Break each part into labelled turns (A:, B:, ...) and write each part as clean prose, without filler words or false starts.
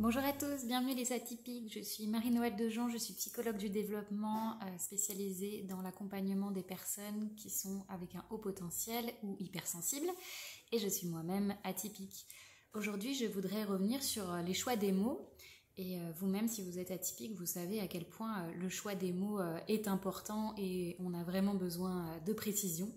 A: Bonjour à tous, bienvenue les atypiques. Je suis Marie-Noëlle Dejean, je suis psychologue du développement spécialisée dans l'accompagnement des personnes qui sont avec un haut potentiel ou hypersensibles et je suis moi-même atypique. Aujourd'hui, je voudrais revenir sur les choix des mots et vous-même, si vous êtes atypique, vous savez à quel point le choix des mots est important et on a vraiment besoin de précision.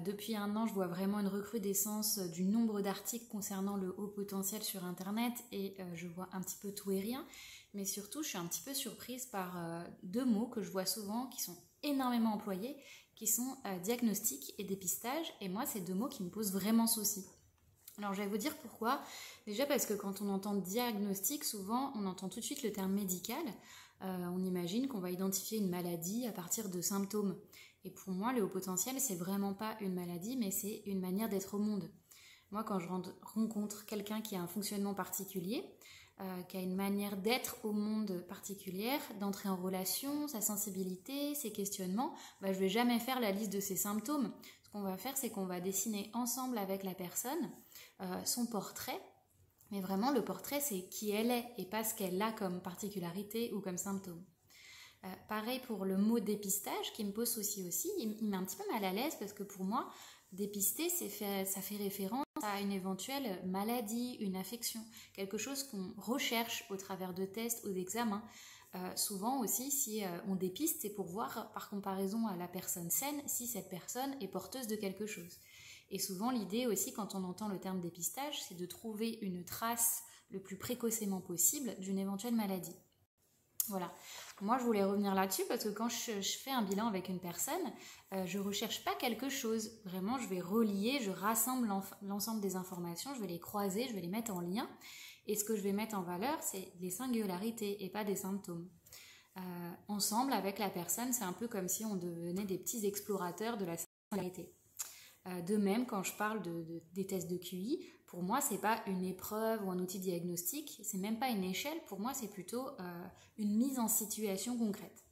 A: Depuis un an, je vois vraiment une recrudescence du nombre d'articles concernant le haut potentiel sur Internet et je vois un petit peu tout et rien. Mais surtout, je suis un petit peu surprise par deux mots que je vois souvent, qui sont énormément employés, qui sont diagnostic et dépistage. Et moi, c'est deux mots qui me posent vraiment souci. Alors, je vais vous dire pourquoi. Déjà parce que quand on entend diagnostic, souvent, on entend tout de suite le terme médical. On imagine qu'on va identifier une maladie à partir de symptômes. Et pour moi, le haut potentiel, c'est vraiment pas une maladie, mais c'est une manière d'être au monde. Moi, quand je rencontre quelqu'un qui a un fonctionnement particulier, qui a une manière d'être au monde particulière, d'entrer en relation, sa sensibilité, ses questionnements, je ne vais jamais faire la liste de ses symptômes. Ce qu'on va faire, c'est qu'on va dessiner ensemble avec la personne son portrait. Mais vraiment, le portrait, c'est qui elle est et pas ce qu'elle a comme particularité ou comme symptôme. Pareil pour le mot dépistage qui me pose souci aussi, il met un petit peu mal à l'aise parce que pour moi, dépister, ça fait référence à une éventuelle maladie, une affection, quelque chose qu'on recherche au travers de tests ou d'examens. Souvent aussi, si on dépiste, c'est pour voir par comparaison à la personne saine si cette personne est porteuse de quelque chose. Et souvent, l'idée aussi, quand on entend le terme dépistage, c'est de trouver une trace le plus précocement possible d'une éventuelle maladie. Voilà, moi je voulais revenir là-dessus parce que quand je fais un bilan avec une personne, je ne recherche pas quelque chose. Vraiment, je vais relier, je rassemble l'ensemble des informations, je vais les croiser, je vais les mettre en lien. Et ce que je vais mettre en valeur, c'est des singularités et pas des symptômes. Ensemble, avec la personne, c'est un peu comme si on devenait des petits explorateurs de la singularité. De même, quand je parle des tests de QI, pour moi, ce n'est pas une épreuve ou un outil diagnostique, c'est même pas une échelle, pour moi, c'est plutôt une mise en situation concrète.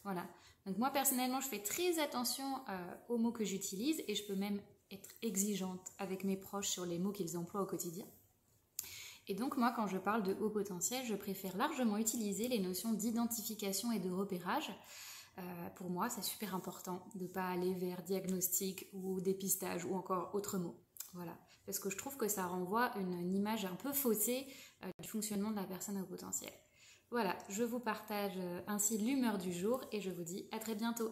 A: Voilà. Donc moi, personnellement, je fais très attention aux mots que j'utilise et je peux même être exigeante avec mes proches sur les mots qu'ils emploient au quotidien. Et donc moi, quand je parle de haut potentiel, je préfère largement utiliser les notions d'identification et de repérage. Pour moi, c'est super important de ne pas aller vers diagnostic ou dépistage ou encore autre mot. Voilà, parce que je trouve que ça renvoie une image un peu faussée du fonctionnement de la personne au potentiel. Voilà, je vous partage ainsi l'humeur du jour et je vous dis à très bientôt.